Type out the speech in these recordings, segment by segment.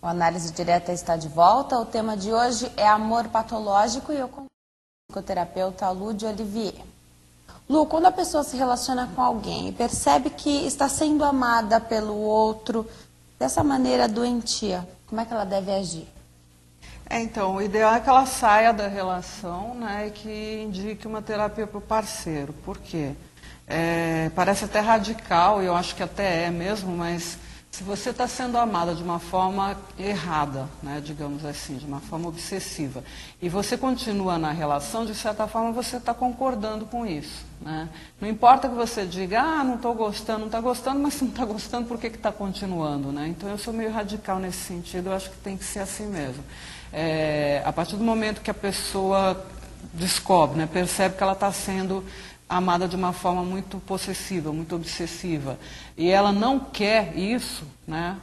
O Análise Direta está de volta. O tema de hoje é amor patológico e eu convido a psicoterapeuta Lu de Olivier. Lu, quando a pessoa se relaciona com alguém e percebe que está sendo amada pelo outro dessa maneira doentia, como é que ela deve agir? Então, o ideal é que ela saia da relação, né, e que indique uma terapia para o parceiro. Por quê? Parece até radical, e eu acho que até é mesmo, mas se você está sendo amada de uma forma errada, né, digamos assim, de uma forma obsessiva, e você continua na relação, de certa forma você está concordando com isso. Né? Não importa que você diga, não estou gostando, não está gostando, mas se não está gostando, por que está continuando? Né? Então eu sou meio radical nesse sentido, eu acho que tem que ser assim mesmo. A partir do momento que a pessoa descobre, né, percebe que ela está sendo amada de uma forma muito possessiva, muito obsessiva, e ela não quer isso, né,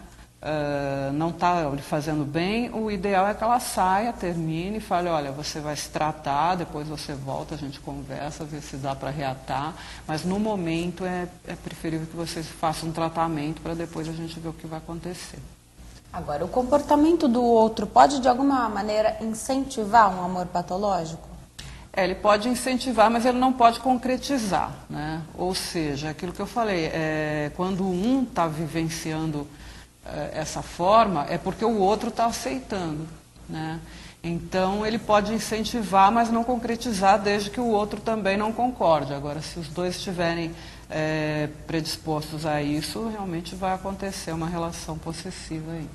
não está lhe fazendo bem, o ideal é que ela saia, termine e fale, olha, você vai se tratar, depois você volta, a gente conversa, vê se dá para reatar, mas no momento é preferível que você faça um tratamento para depois a gente ver o que vai acontecer. Agora, o comportamento do outro pode de alguma maneira incentivar um amor patológico? Ele pode incentivar, mas ele não pode concretizar, né? Ou seja, aquilo que eu falei, quando um está vivenciando essa forma, é porque o outro está aceitando, né? Então, ele pode incentivar, mas não concretizar, desde que o outro também não concorde. Agora, se os dois estiverem predispostos a isso, realmente vai acontecer uma relação possessiva aí.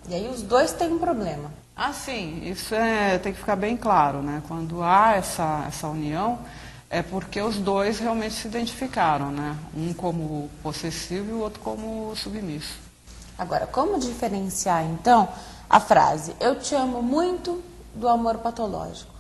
E aí os dois têm um problema. Sim, isso tem que ficar bem claro, né? Quando há essa união, é porque os dois realmente se identificaram, né? Um como possessivo e o outro como submisso. Agora, como diferenciar, então, a frase "eu te amo muito" do amor patológico?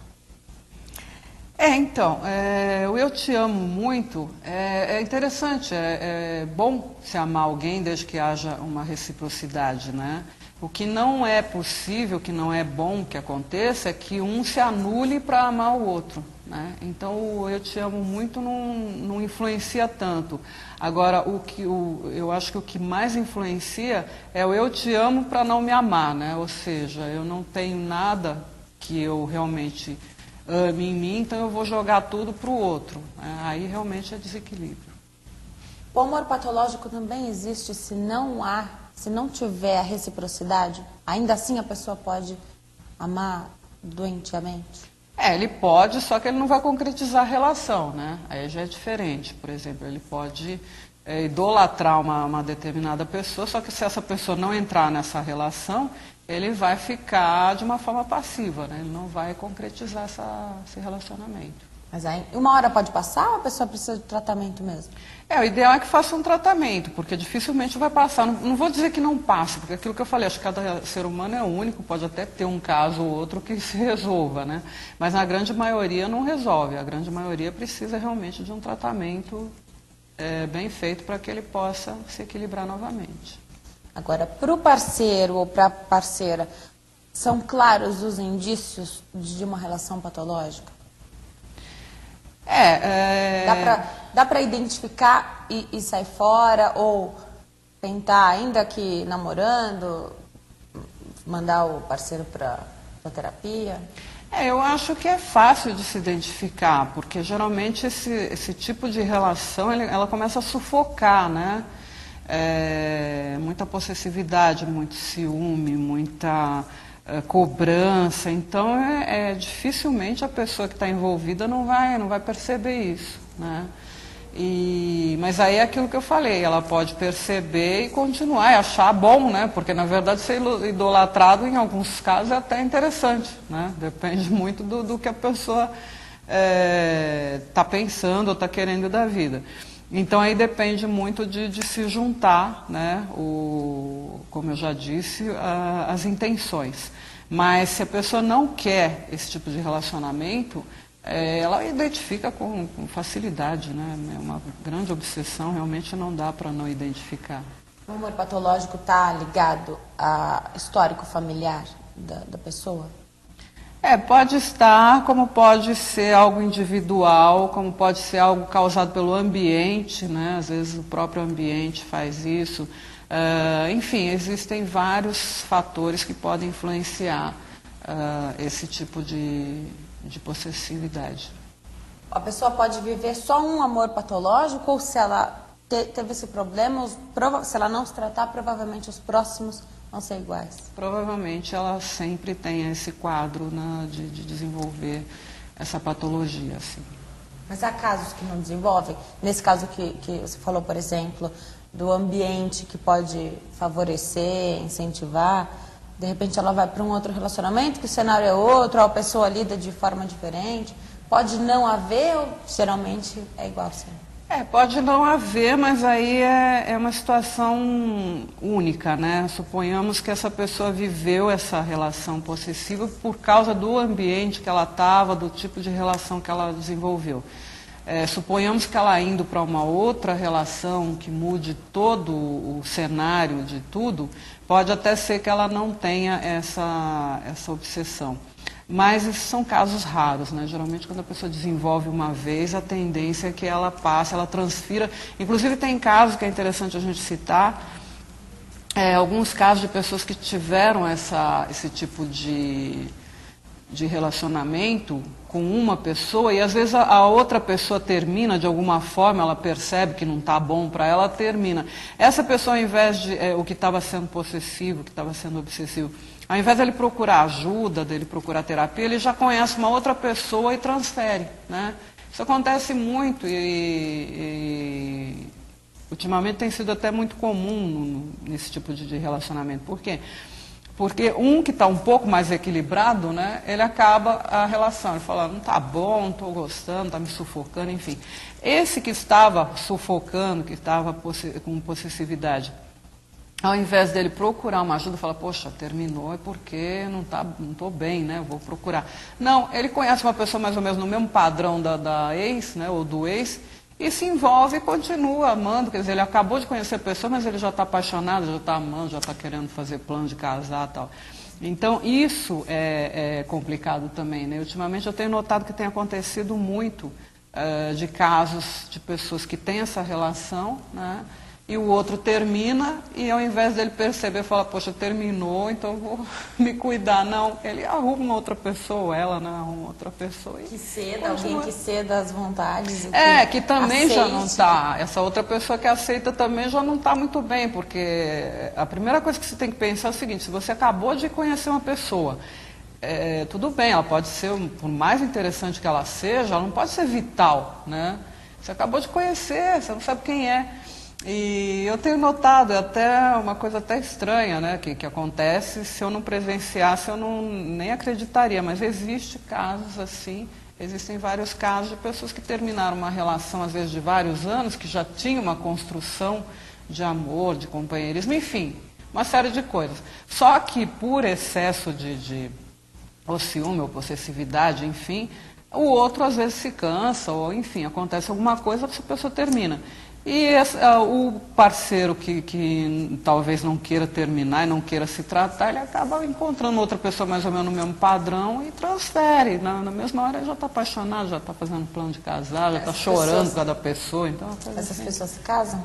O eu te amo muito é interessante, é bom se amar alguém desde que haja uma reciprocidade, né? O que não é possível, o que não é bom que aconteça, é que um se anule para amar o outro, né? Então, o eu te amo muito não influencia tanto. Agora, eu acho que o que mais influencia é o eu te amo para não me amar, né? Ou seja, eu não tenho nada que eu realmente ame em mim, então eu vou jogar tudo para o outro. Aí realmente é desequilíbrio. O amor patológico também existe se não tiver a reciprocidade? Ainda assim a pessoa pode amar doentiamente? Ele pode, só que ele não vai concretizar a relação, né? Aí já é diferente. Por exemplo, ele pode idolatrar uma determinada pessoa, só que se essa pessoa não entrar nessa relação, ele vai ficar de uma forma passiva, né? Ele não vai concretizar esse relacionamento. Mas aí, uma hora pode passar ou a pessoa precisa de tratamento mesmo? O ideal é que faça um tratamento, porque dificilmente vai passar. Não vou dizer que não passa, porque aquilo que eu falei, acho que cada ser humano é único, pode até ter um caso ou outro que se resolva, né? Mas na grande maioria não resolve. A grande maioria precisa realmente de um tratamento bem feito para que ele possa se equilibrar novamente. Agora, para o parceiro ou para a parceira, são claros os indícios de uma relação patológica? Dá para identificar e sair fora, ou tentar, ainda que namorando, mandar o parceiro para a terapia? Eu acho que é fácil de se identificar, porque geralmente esse tipo de relação ela começa a sufocar, né? Muita possessividade, muito ciúme, muita cobrança, então dificilmente a pessoa que está envolvida não vai perceber isso, né? Mas aí é aquilo que eu falei, ela pode perceber e continuar, e achar bom, né? Porque na verdade ser idolatrado em alguns casos é até interessante, né? Depende muito do que a pessoa está pensando ou está querendo da vida. Então aí depende muito de se juntar, né? Como eu já disse, as intenções. Mas se a pessoa não quer esse tipo de relacionamento, ela identifica com facilidade, né? É uma grande obsessão, realmente não dá para não identificar. O amor patológico está ligado a histórico familiar da pessoa? Pode estar, como pode ser algo individual, como pode ser algo causado pelo ambiente, né? Às vezes o próprio ambiente faz isso. Enfim, existem vários fatores que podem influenciar esse tipo de possessividade. A pessoa pode viver só um amor patológico ou se ela teve esse problema, se ela não se tratar, provavelmente os próximos vão ser iguais? Provavelmente ela sempre tem esse quadro, né, de desenvolver essa patologia. Assim. Mas há casos que não desenvolvem? Nesse caso que você falou, por exemplo, do ambiente que pode favorecer, incentivar, de repente ela vai para um outro relacionamento, que o cenário é outro, a pessoa lida de forma diferente. Pode não haver ou geralmente é igual sempre? Pode não haver, mas aí é uma situação única, né? Suponhamos que essa pessoa viveu essa relação possessiva por causa do ambiente que ela estava, do tipo de relação que ela desenvolveu. Suponhamos que ela indo para uma outra relação que mude todo o cenário de tudo, pode até ser que ela não tenha essa obsessão. Mas esses são casos raros, né? Geralmente quando a pessoa desenvolve uma vez, a tendência é que ela passe, ela transfira. Inclusive tem casos que é interessante a gente citar, alguns casos de pessoas que tiveram esse tipo de relacionamento com uma pessoa e às vezes a outra pessoa termina de alguma forma, ela percebe que não está bom para ela, termina. Essa pessoa, ao invés de o que estava sendo possessivo, o que estava sendo obsessivo, ao invés dele procurar ajuda, dele procurar terapia, ele já conhece uma outra pessoa e transfere, né? Isso acontece muito e ultimamente tem sido até muito comum nesse tipo de relacionamento. Por quê? Porque um que está um pouco mais equilibrado, né, ele acaba a relação, ele fala, não está bom, não estou gostando, está me sufocando, enfim. Esse que estava sufocando, que estava com possessividade, ao invés dele procurar uma ajuda, fala, poxa, terminou, é porque não estou bem, né, vou procurar. Não, ele conhece uma pessoa mais ou menos no mesmo padrão da ex, né, ou do ex, e se envolve e continua amando, quer dizer, ele acabou de conhecer a pessoa, mas ele já está apaixonado, já está amando, já está querendo fazer plano de casar e tal. Então, isso é complicado também, né? Ultimamente eu tenho notado que tem acontecido muito de casos de pessoas que têm essa relação, né? E o outro termina e ao invés dele perceber, fala, poxa, terminou, então eu vou me cuidar. Não, ele arruma uma outra pessoa, ela não arruma outra pessoa. Que ceda, alguém que ceda as vontades. Que também aceite. Já não está. Essa outra pessoa que aceita também já não está muito bem, porque a primeira coisa que você tem que pensar é o seguinte, se você acabou de conhecer uma pessoa, tudo bem, ela pode ser, por mais interessante que ela seja, ela não pode ser vital, né? Você acabou de conhecer, você não sabe quem é. E eu tenho notado, é até uma coisa até estranha, né, que acontece, se eu não presenciasse eu nem acreditaria, mas existe casos assim, existem vários casos de pessoas que terminaram uma relação às vezes de vários anos, que já tinham uma construção de amor, de companheirismo, enfim, uma série de coisas. Só que por excesso ou ciúme, ou possessividade, enfim, o outro às vezes se cansa, ou enfim, acontece alguma coisa, essa pessoa termina. E o parceiro que talvez não queira terminar e não queira se tratar, ele acaba encontrando outra pessoa mais ou menos no mesmo padrão e transfere. Na mesma hora ele já está apaixonado, já está fazendo plano de casar, já está chorando por causa da pessoa. Então, essas pessoas se casam?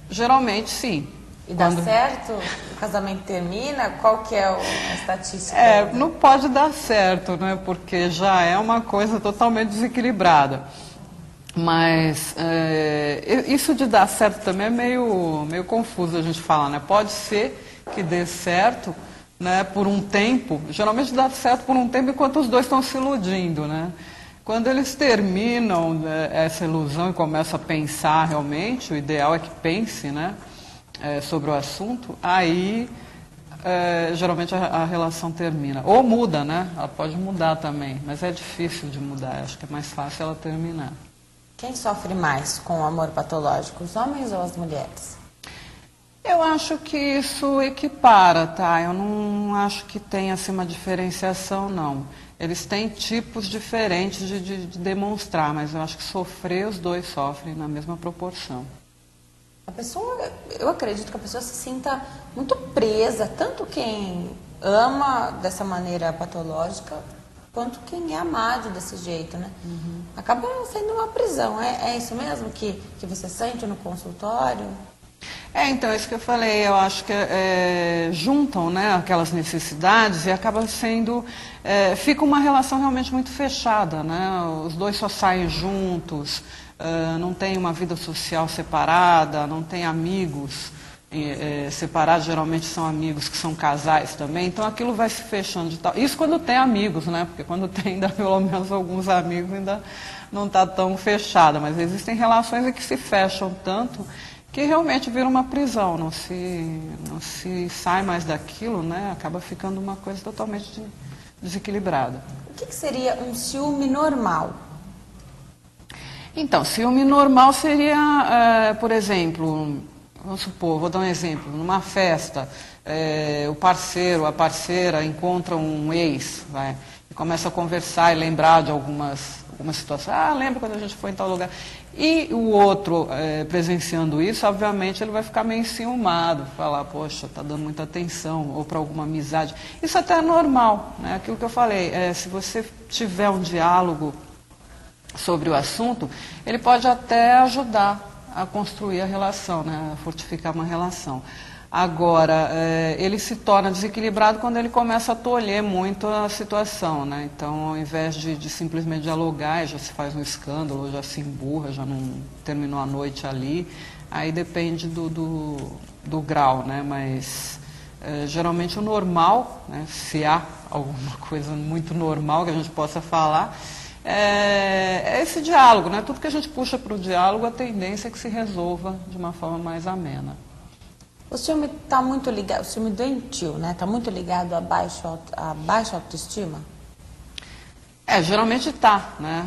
Geralmente sim. E dá certo? O casamento termina? Qual que é a estatística? Não pode dar certo, né? Porque já é uma coisa totalmente desequilibrada. Mas isso de dar certo também é meio confuso a gente falar, né? Pode ser que dê certo, né, por um tempo, geralmente dá certo por um tempo enquanto os dois estão se iludindo, né? Quando eles terminam essa ilusão e começam a pensar realmente, o ideal é que pense, né, sobre o assunto, aí geralmente a relação termina. Ou muda, né? Ela pode mudar também, mas é difícil de mudar, acho que é mais fácil ela terminar. Quem sofre mais com o amor patológico, os homens ou as mulheres? Eu acho que isso equipara, tá? Eu não acho que tenha assim, uma diferenciação, não. Eles têm tipos diferentes de demonstrar, mas eu acho que sofrer, os dois sofrem na mesma proporção. Eu acredito que a pessoa se sinta muito presa, tanto quem ama dessa maneira patológica, quanto quem é amado desse jeito, né? Acaba sendo uma prisão. É isso mesmo que você sente no consultório? Então, é isso que eu falei, eu acho que juntam, né, aquelas necessidades e acaba sendo, fica uma relação realmente muito fechada, né? Os dois só saem juntos, não tem uma vida social separada, não tem amigos separados, geralmente são amigos que são casais também, então aquilo vai se fechando de tal. Isso quando tem amigos, né? Porque quando tem ainda pelo menos alguns amigos ainda não está tão fechada, mas existem relações em que se fecham tanto que realmente vira uma prisão, não se sai mais daquilo, né? Acaba ficando uma coisa totalmente desequilibrada. O que seria um ciúme normal? Então, ciúme normal seria, por exemplo, vamos supor, vou dar um exemplo, numa festa, o parceiro, a parceira encontra um ex, e começa a conversar e lembrar de algumas situações. Lembra quando a gente foi em tal lugar? E o outro, presenciando isso, obviamente ele vai ficar meio enciumado, falar, poxa, está dando muita atenção, ou para alguma amizade. Isso até é normal, né? Aquilo que eu falei, se você tiver um diálogo sobre o assunto, ele pode até ajudar a construir a relação, né? A fortificar uma relação. Agora, ele se torna desequilibrado quando ele começa a tolher muito a situação, né? Então, ao invés de simplesmente dialogar, já se faz um escândalo, já se emburra, já não terminou a noite ali. Aí depende do grau, né? Mas, geralmente o normal, né? Se há alguma coisa muito normal que a gente possa falar, é esse diálogo, né? Tudo que a gente puxa para o diálogo, a tendência é que se resolva de uma forma mais amena. O ciúme está muito ligado, o ciúme doentio, né? Está muito ligado à baixa autoestima? Geralmente está, né?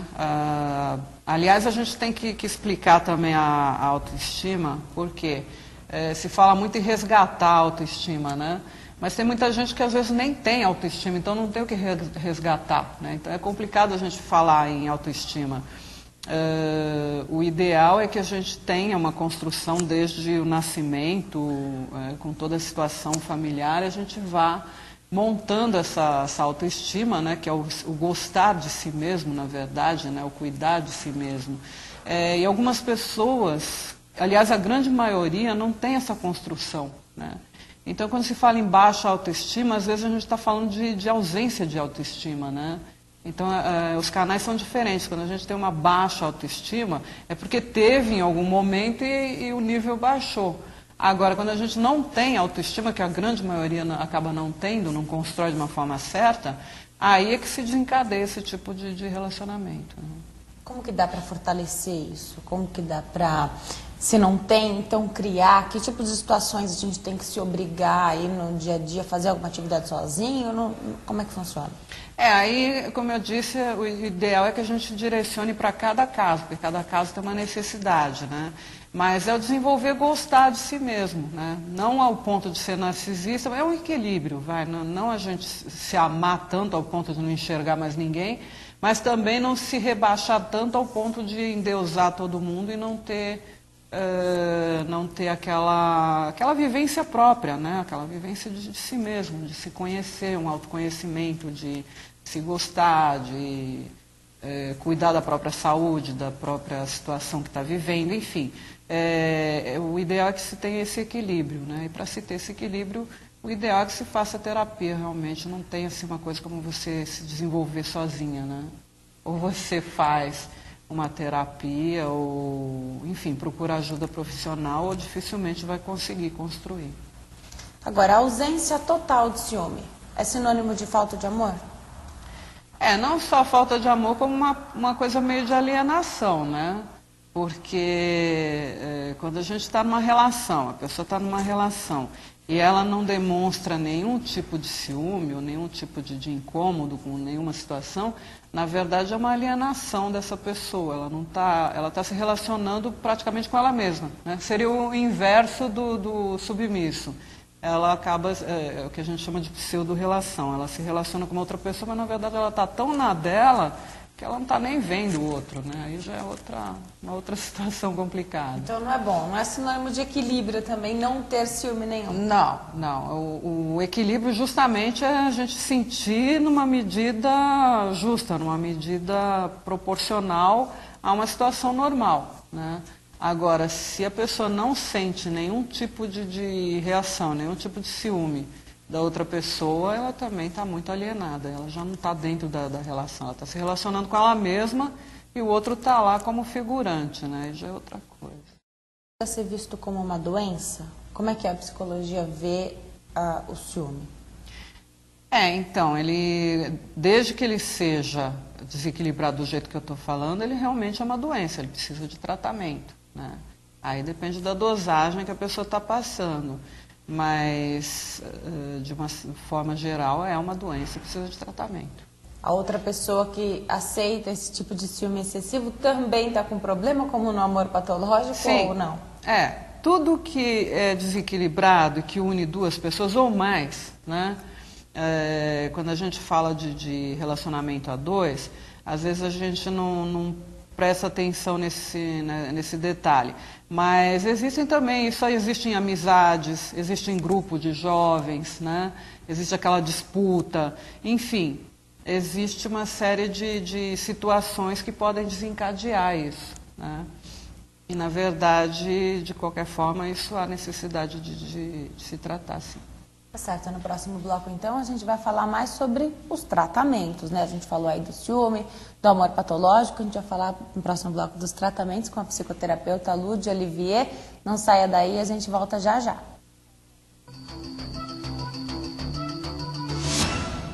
Aliás, a gente tem que explicar também a autoestima, porque se fala muito em resgatar a autoestima, né? Mas tem muita gente que às vezes nem tem autoestima, então não tem o que resgatar, né? Então é complicado a gente falar em autoestima. O ideal é que a gente tenha uma construção desde o nascimento, com toda a situação familiar, a gente vá montando essa autoestima, né, que é o gostar de si mesmo, na verdade, né, o cuidar de si mesmo. E algumas pessoas, aliás, a grande maioria, não tem essa construção, né? Então, quando se fala em baixa autoestima, às vezes a gente está falando de ausência de autoestima, né? Então, os canais são diferentes. Quando a gente tem uma baixa autoestima, é porque teve em algum momento e o nível baixou. Agora, quando a gente não tem autoestima, que a grande maioria acaba não tendo, não constrói de uma forma certa, aí é que se desencadeia esse tipo de relacionamento, né? Como que dá para fortalecer isso? Como que dá para, se não tem, então criar? Que tipo de situações a gente tem que se obrigar aí no dia a dia, fazer alguma atividade sozinho? Como é que funciona? Aí, como eu disse, o ideal é que a gente direcione para cada caso, porque cada caso tem uma necessidade, né? Mas é o desenvolver gostar de si mesmo, né? Não ao ponto de ser narcisista, é um equilíbrio, não a gente se amar tanto ao ponto de não enxergar mais ninguém, mas também não se rebaixar tanto ao ponto de endeusar todo mundo e não ter aquela vivência própria, né? Aquela vivência de si mesmo, de se conhecer, um autoconhecimento, de se gostar, de cuidar da própria saúde, da própria situação que está vivendo, enfim. O ideal é que se tenha esse equilíbrio, né? E para se ter esse equilíbrio, o ideal é que se faça terapia realmente, não tem assim uma coisa como você se desenvolver sozinha, né? Ou você faz uma terapia, ou, enfim, procura ajuda profissional, ou dificilmente vai conseguir construir. Agora, a ausência total de ciúme é sinônimo de falta de amor? Não só falta de amor, como uma coisa meio de alienação, né? Porque quando a gente está numa relação, a pessoa está numa relação, e ela não demonstra nenhum tipo de ciúme ou nenhum tipo de incômodo com nenhuma situação, na verdade é uma alienação dessa pessoa. Ela está se relacionando praticamente com ela mesma, né? Seria o inverso do submisso. Ela acaba, o que a gente chama de pseudo-relação. Ela se relaciona com uma outra pessoa, mas na verdade ela está tão na dela porque ela não está nem vendo o outro, né? Aí já é uma outra situação complicada. Então não é bom, não é sinônimo de equilíbrio também não ter ciúme nenhum. Não, não. O equilíbrio justamente é a gente sentir numa medida justa, numa medida proporcional a uma situação normal, né? Agora, se a pessoa não sente nenhum tipo de reação, nenhum tipo de ciúme da outra pessoa, ela também está muito alienada, ela já não está dentro da relação, ela está se relacionando com ela mesma e o outro está lá como figurante, né? E já é outra coisa. Pode ser visto como uma doença? Como é que a psicologia vê o ciúme? Então, desde que ele seja desequilibrado do jeito que eu estou falando, ele realmente é uma doença, ele precisa de tratamento, né? Aí depende da dosagem que a pessoa está passando, mas de uma forma geral é uma doença e precisa de tratamento. A outra pessoa que aceita esse tipo de ciúme excessivo também está com problema, como no amor patológico? Sim. Ou não? Tudo que é desequilibrado e que une duas pessoas ou mais, né? Quando a gente fala de relacionamento a dois, às vezes a gente não presta atenção nesse detalhe. Mas existem também, isso existem amizades, existem grupos de jovens, né? Existe aquela disputa, enfim, existe uma série de situações que podem desencadear isso, né? E, na verdade, de qualquer forma, isso há necessidade de se tratar, sim. Tá certo, no próximo bloco, então, a gente vai falar mais sobre os tratamentos, né? A gente falou aí do ciúme, do amor patológico, a gente vai falar no próximo bloco dos tratamentos com a psicoterapeuta Lúdia Olivier. Não saia daí, a gente volta já já.